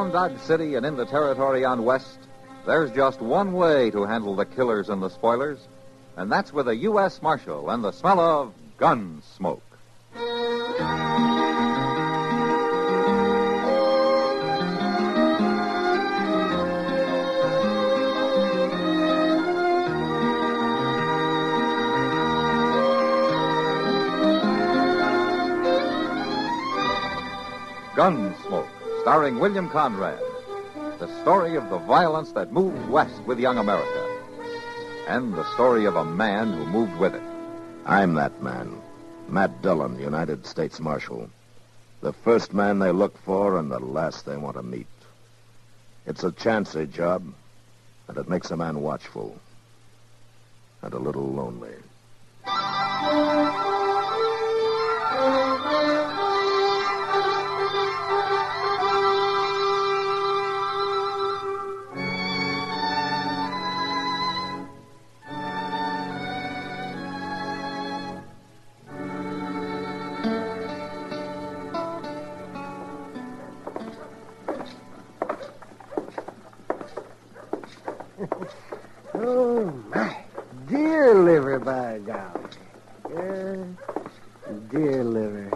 Around Dodge City and in the territory on West, there's just one way to handle the killers and the spoilers, and that's with a U.S. Marshal and the smell of Gunsmoke. Gunsmoke, starring William Conrad. The story of the violence that moved west with young America. And the story of a man who moved with it. I'm that man, Matt Dillon, United States Marshal. The first man they look for and the last they want to meet. It's a chancy job, and it makes a man watchful and a little lonely. Oh, my dear liver, by golly. Dear liver.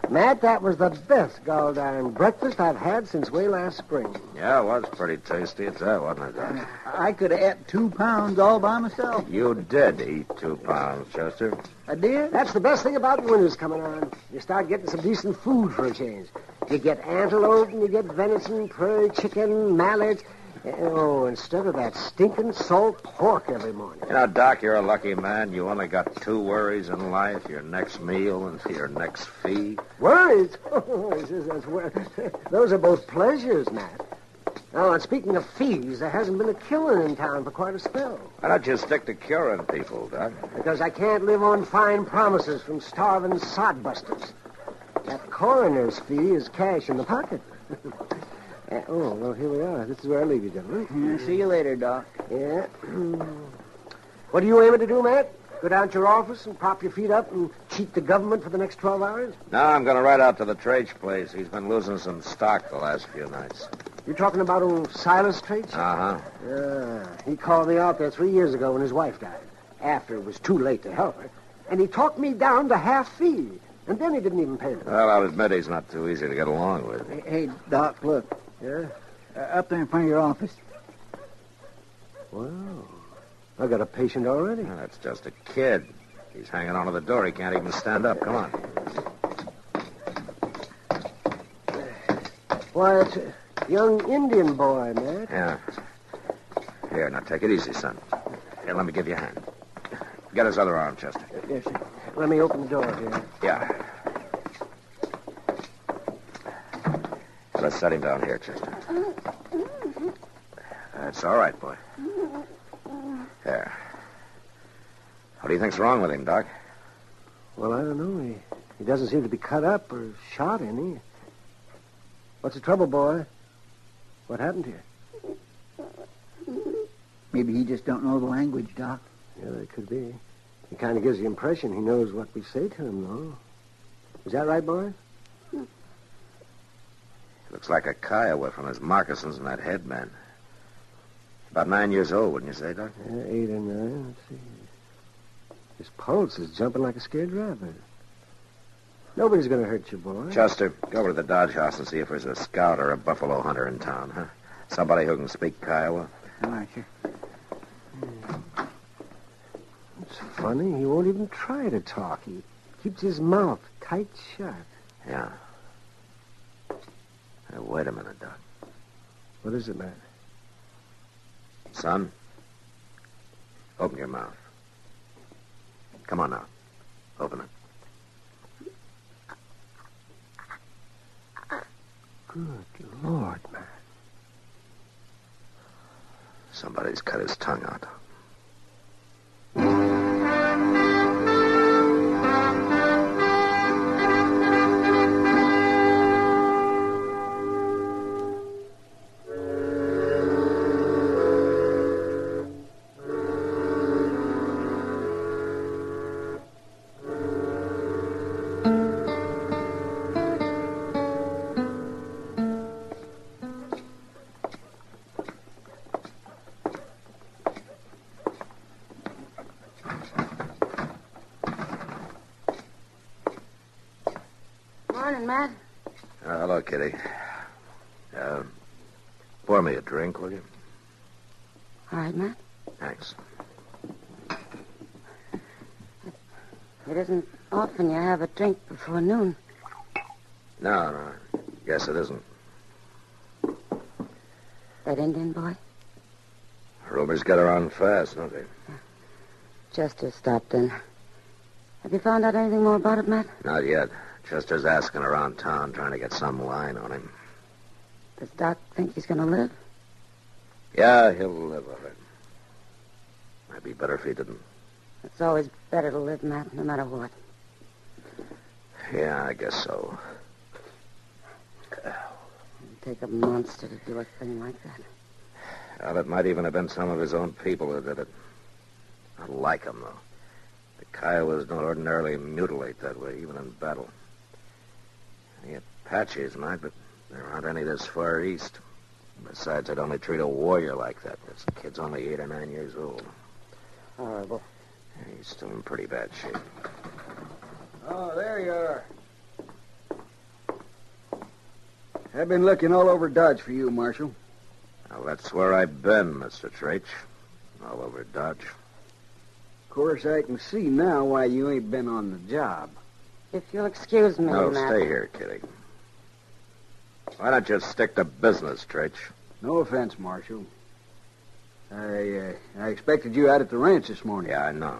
Matt, that was the best gall-darn breakfast I've had since way last spring. Yeah, it was pretty tasty. It's that, wasn't it, Doc? I could have ate 2 pounds all by myself. You did eat 2 pounds, Chester. I did? That's the best thing about winter's coming on. You start getting some decent food for a change. You get antelope and you get venison, prairie chicken, mallards. Oh, instead of that stinking salt pork every morning. You know, Doc, you're a lucky man. You only got 2 worries in life, your next meal and your next fee. Worries? Those are both pleasures, Matt. Oh, and speaking of fees, there hasn't been a killing in town for quite a spell. Why don't you stick to curing people, Doc? Because I can't live on fine promises from starving sodbusters. That coroner's fee is cash in the pocket. Oh, well, here we are. This is where I leave you, gentlemen. See you later, Doc. Yeah. What are you aiming to do, Matt? Go down to your office and prop your feet up and cheat the government for the next 12 hours? No, I'm going to ride out to the Trach place. He's been losing some stock the last few nights. You're talking about old Silas Trach? Uh-huh. He called me out there 3 years ago when his wife died, after it was too late to help her. And he talked me down to half fee. And then he didn't even pay me. Well, I'll admit he's not too easy to get along with. Hey, Doc, look. Yeah? Up there in front of your office. Wow. I got a patient already. Well, that's just a kid. He's hanging onto the door. He can't even stand up. Come on. Why, it's a young Indian boy, Matt. Yeah. Here, now take it easy, son. Here, let me give you a hand. Get his other arm, Chester. Yes, sir. Let me open the door here. Yeah. Let's set him down here, Chester. That's all right, boy. There. What do you think's wrong with him, Doc? Well, I don't know. He doesn't seem to be cut up or shot any. What's the trouble, boy? What happened to you? Maybe he just don't know the language, Doc. Yeah, it could be. He kind of gives the impression he knows what we say to him, though. Is that right, boy? Looks like a Kiowa from his moccasins and that head, man. About 9 years old, wouldn't you say, Doc? Yeah, 8 or 9. Let's see. His pulse is jumping like a scared rabbit. Nobody's going to hurt you, boy. Chester, go over to the Dodge House and see if there's a scout or a buffalo hunter in town, huh? Somebody who can speak Kiowa. All right, sir. It's funny. He won't even try to talk. He keeps his mouth tight shut. Yeah. Now, wait a minute, Doc. What is it, Matt? Son, open your mouth. Come on now. Open it. Good Lord, Matt. Somebody's cut his tongue out. Matt. Hello, Kitty. Pour me a drink, will you? All right, Matt. Thanks. It isn't often you have a drink before noon. No. Guess it isn't. That Indian boy? Rumors get around fast, don't they? Chester stopped in. Have you found out anything more about it, Matt? Not yet. Chester's asking around town, trying to get some line on him. Does Doc think he's going to live? Yeah, he'll live, all right. Might be better if he didn't. It's always better to live, Matt, no matter what. Yeah, I guess so. It'd take a monster to do a thing like that. Well, it might even have been some of his own people who did it. I don't like him, though. The Kiowas don't ordinarily mutilate that way, even in battle. The Apaches might, but there aren't any this far east. Besides, I'd only treat a warrior like that. This kid's only 8 or 9 years old. Horrible. He's still in pretty bad shape. Oh, there you are. I've been looking all over Dodge for you, Marshal. Well, that's where I've been, Mr. Trach. All over Dodge. Of course, I can see now why you ain't been on the job. If you'll excuse me, No, Matt. stay here, Kitty. Why don't you stick to business, Trach? No offense, Marshal. I expected you out at the ranch this morning. Yeah, I know.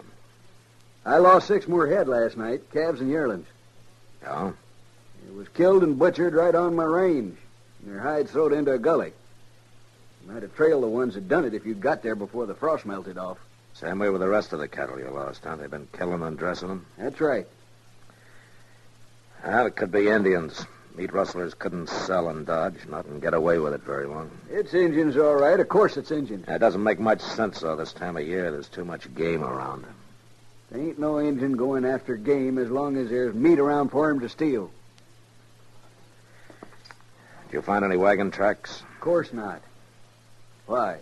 I lost 6 more head last night, calves and yearlings. Yeah? It was killed and butchered right on my range. And their hides thrown into a gully. You might have trailed the ones that done it if you'd got there before the frost melted off. Same way with the rest of the cattle you lost, huh? They've been killing and dressing them? That's right. Well, it could be Indians. Meat rustlers couldn't sell in Dodge, not and get away with it very long. It's Injuns, all right. Of course it's Injuns. It doesn't make much sense, though, this time of year. There's too much game around. There ain't no Injun going after game as long as there's meat around for him to steal. Did you find any wagon tracks? Of course not. Why?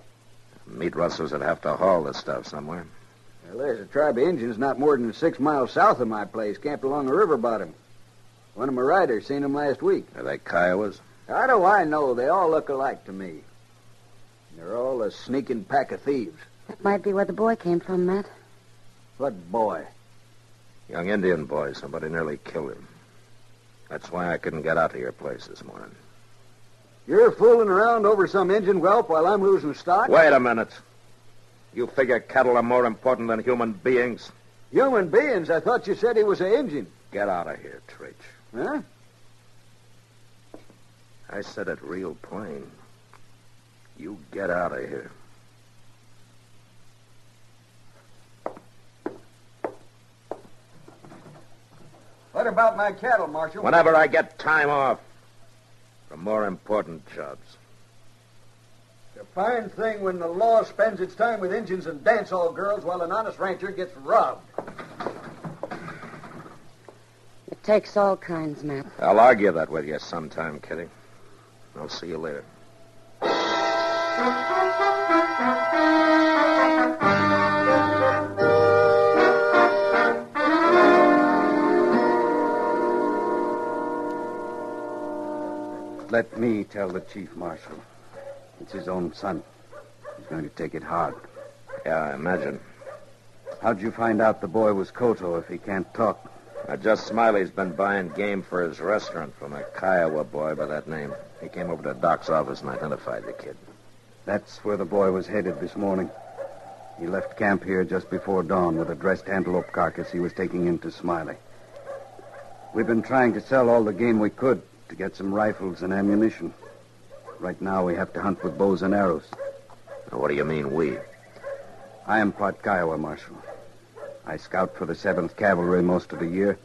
Meat rustlers would have to haul this stuff somewhere. Well, there's a tribe of Injuns not more than 6 miles south of my place, camped along the river bottom. One of my riders seen them last week. Are they Kiowas? How do I know? They all look alike to me. They're all a sneaking pack of thieves. That might be where the boy came from, Matt. What boy? Young Indian boy. Somebody nearly killed him. That's why I couldn't get out to your place this morning. You're fooling around over some Injun whelp while I'm losing stock? Wait a minute. You figure cattle are more important than human beings? Human beings? I thought you said he was an Injun. Get out of here, Trach. Huh? I said it real plain. You get out of here. What about my cattle, Marshal? Whenever I get time off for more important jobs. It's a fine thing when the law spends its time with Injuns and dance-hall girls while an honest rancher gets robbed. It takes all kinds, Matt. I'll argue that with you sometime, Kitty. I'll see you later. Let me tell the chief marshal. It's his own son. He's going to take it hard. Yeah, I imagine. How'd you find out the boy was Koto if he can't talk? Just Smiley's been buying game for his restaurant from a Kiowa boy by that name. He came over to Doc's office and identified the kid. That's where the boy was headed this morning. He left camp here just before dawn with a dressed antelope carcass he was taking into Smiley. We've been trying to sell all the game we could to get some rifles and ammunition. Right now we have to hunt with bows and arrows. Now, what do you mean, we? I am part Kiowa, Marshal. I scout for the 7th Cavalry most of the year,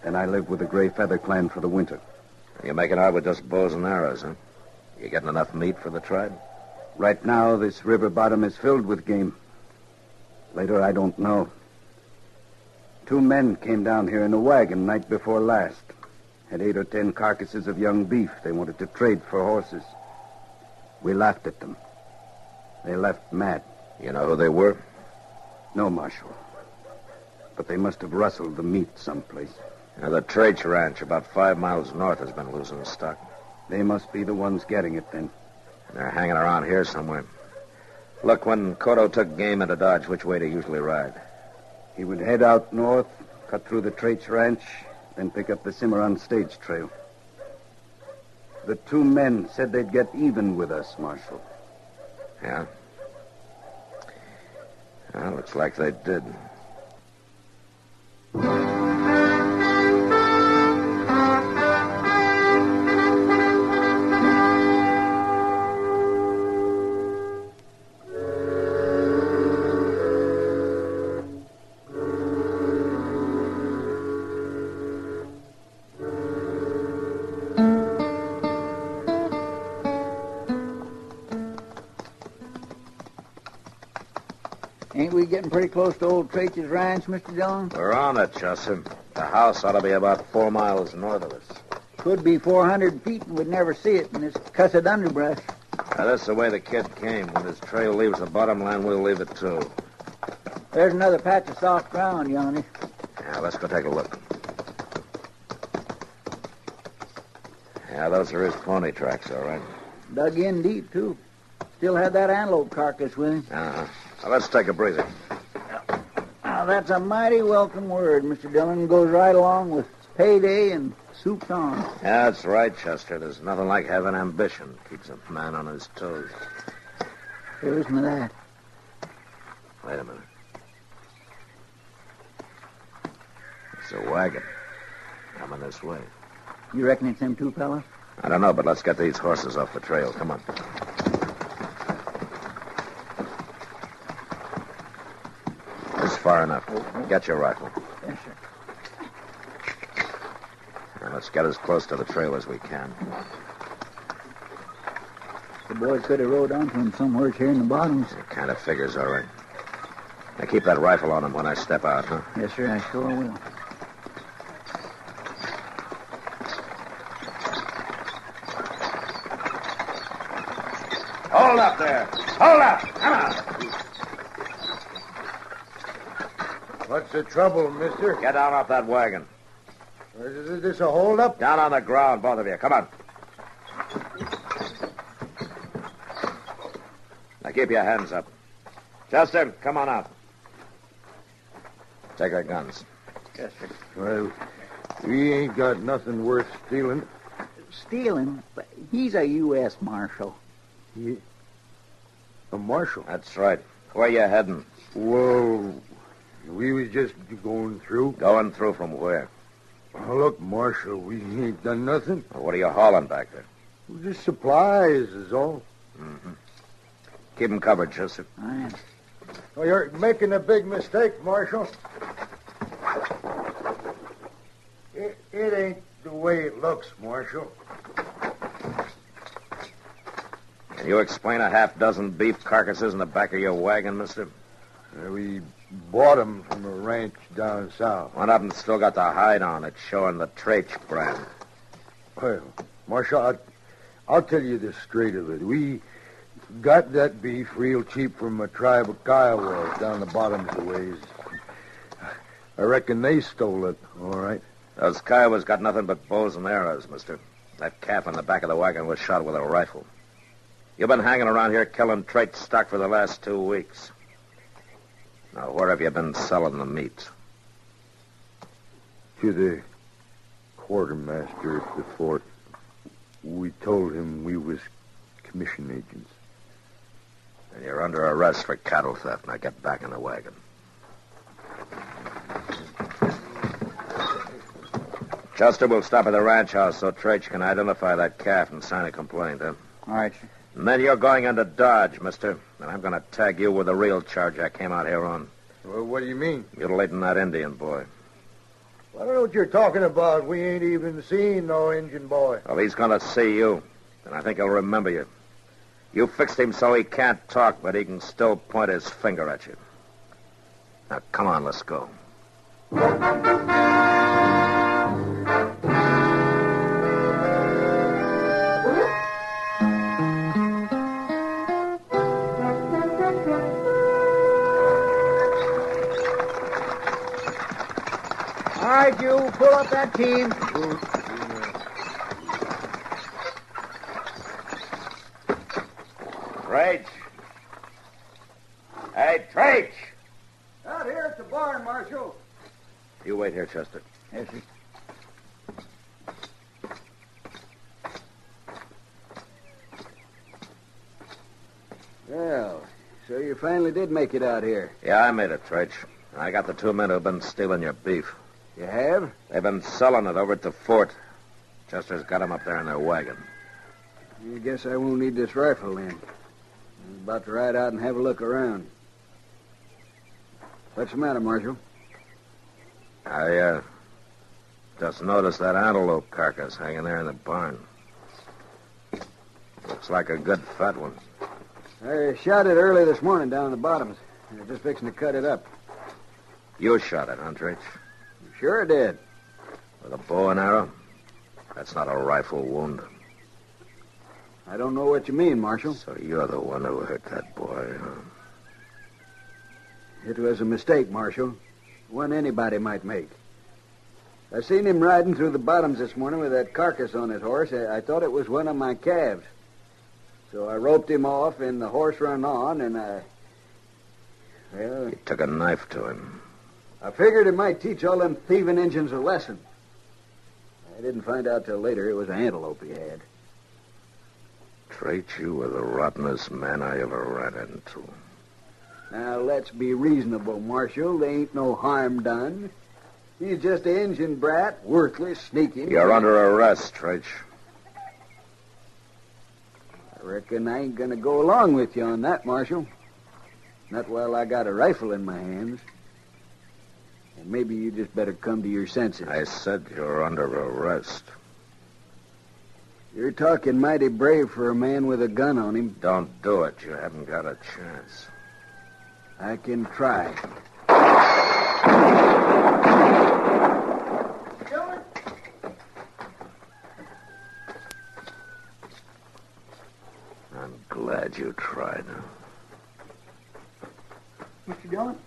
and I live with the Gray Feather Clan for the winter. You're making out with just bows and arrows, huh? You getting enough meat for the tribe? Right now, this river bottom is filled with game. Later, I don't know. 2 men came down here in a wagon night before last. Had 8 or 10 carcasses of young beef they wanted to trade for horses. We laughed at them. They left mad. You know who they were? No, Marshal. But they must have rustled the meat someplace. Now, the Trach Ranch, about 5 miles north, has been losing stock. They must be the ones getting it, then. And they're hanging around here somewhere. Look, when Koto took game into Dodge, which way did he usually ride? He would head out north, cut through the Trach Ranch, then pick up the Cimarron stage trail. The two men said they'd get even with us, Marshal. Yeah? Well, looks like they did. Ain't we getting pretty close to old Trach's ranch, Mr. Dillon? We're on it, Chester. The house ought to be about 4 miles north of us. Could be 400 feet and we'd never see it in this cussed underbrush. Now, that's the way the kid came. When his trail leaves the bottomland, we'll leave it, too. There's another patch of soft ground yonder. Yeah, let's go take a look. Yeah, those are his pony tracks, all right. Dug in deep, too. Still had that antelope carcass with him. Uh-huh. Now, let's take a breather. Now, that's a mighty welcome word, Mr. Dillon. Goes right along with payday and soup's on. Yeah, that's right, Chester. There's nothing like having ambition. Keeps a man on his toes. There isn't that. Wait a minute. It's a wagon. Coming this way. You reckon it's them two fellas? I don't know, but let's get these horses off the trail. Come on. This is far enough. Get your rifle. Yes, sir. Now, let's get as close to the trail as we can. The boys could have rode onto him somewhere here in the bottoms. It kind of figures all right. Now, keep that rifle on him when I step out, huh? Yes, sir, I sure will. Hold up there. Hold up. Come on. What's the trouble, mister? Get down off that wagon. Is this a holdup? Down on the ground, both of you. Come on. Now, keep your hands up. Chester, come on out. Take our guns. Yes, sir. Well, we ain't got nothing worth stealing. Stealing? But he's a U.S. Marshal. A marshal? That's right. Where you heading? Well, we was just going through. Going through from where? Oh, look, Marshal, we ain't done nothing. Well, what are you hauling back there? Just supplies is all. Mm-hmm. Keep them covered, Chester. Aye. Oh, you're making a big mistake, Marshal. It ain't the way it looks, Marshal. Can you explain a half-dozen beef carcasses in the back of your wagon, mister? We bought 'em from a ranch down south. One of them still got the hide on it, showing the Trach brand. Well, Marshal, I'll tell you the straight of it. We got that beef real cheap from a tribe of Kiowas down the bottoms of the ways. I reckon they stole it, all right. Those Kiowas got nothing but bows and arrows, mister. That calf in the back of the wagon was shot with a rifle. You've been hanging around here killing Trach stock for the last 2 weeks. Now, where have you been selling the meat? To the quartermaster at the fort. We told him we was commission agents. And you're under arrest for cattle theft. Now get back in the wagon. Chester will stop at the ranch house so Trach can identify that calf and sign a complaint, huh? All right, sir. And then you're going into Dodge, mister. And I'm going to tag you with the real charge I came out here on. Well, what do you mean? Mutilating that Indian boy. I don't know what you're talking about. We ain't even seen no Indian boy. Well, he's going to see you. And I think he'll remember you. You fixed him so he can't talk, but he can still point his finger at you. Now, come on, let's go. All right, you. Pull up that team. Trach. Hey, Trach! Out here at the barn, Marshal. You wait here, Chester. Yes, sir. Well, so you finally did make it out here. Yeah, I made it, Trach. I got the 2 men who've been stealing your beef. You have? They've been selling it over at the fort. Chester's got them up there in their wagon. I guess I won't need this rifle then. I'm about to ride out and have a look around. What's the matter, Marshal? I, just noticed that antelope carcass hanging there in the barn. Looks like a good fat one. I shot it early this morning down in the bottoms. I was just fixing to cut it up. You shot it, huh, Trach? Sure did. With a bow and arrow? That's not a rifle wound. I don't know what you mean, Marshal. So you're the one who hurt that boy, huh? It was a mistake, Marshal. One anybody might make. I seen him riding through the bottoms this morning with that carcass on his horse. I thought it was one of my calves. So I roped him off, and the horse run on, and well... You took a knife to him. I figured it might teach all them thieving Injuns a lesson. I didn't find out till later it was an antelope he had. Trach, you were the rottenest man I ever ran into. Now, let's be reasonable, Marshal. There ain't no harm done. He's just an Injun brat, worthless, sneaking. You're under arrest, Trach. I reckon I ain't gonna go along with you on that, Marshal. Not while I got a rifle in my hands. And maybe you just better come to your senses. I said you're under arrest. You're talking mighty brave for a man with a gun on him. Don't do it. You haven't got a chance. I can try. I'm glad you tried. Mr. Dillon?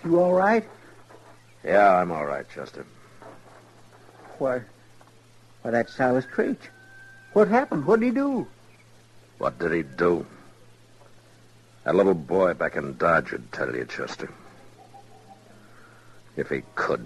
You all right? Yeah, I'm all right, Chester. Why, that's Silas Trach. What happened? What did he do? What did he do? That little boy back in Dodge would tell you, Chester. If he could.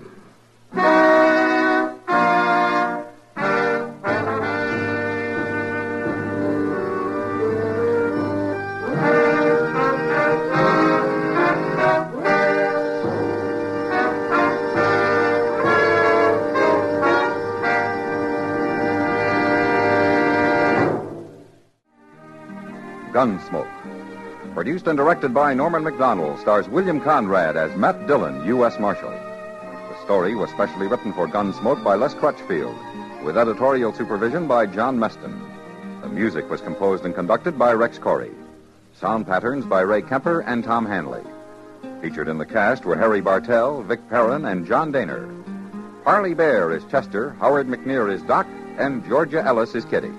Gunsmoke. Produced and directed by Norman McDonald, stars William Conrad as Matt Dillon, U.S. Marshal. The story was specially written for Gunsmoke by Les Crutchfield, with editorial supervision by John Meston. The music was composed and conducted by Rex Corey. Sound patterns by Ray Kemper and Tom Hanley. Featured in the cast were Harry Bartell, Vic Perrin, and John Daner. Harley Bear is Chester, Howard McNear is Doc, and Georgia Ellis is Kitty.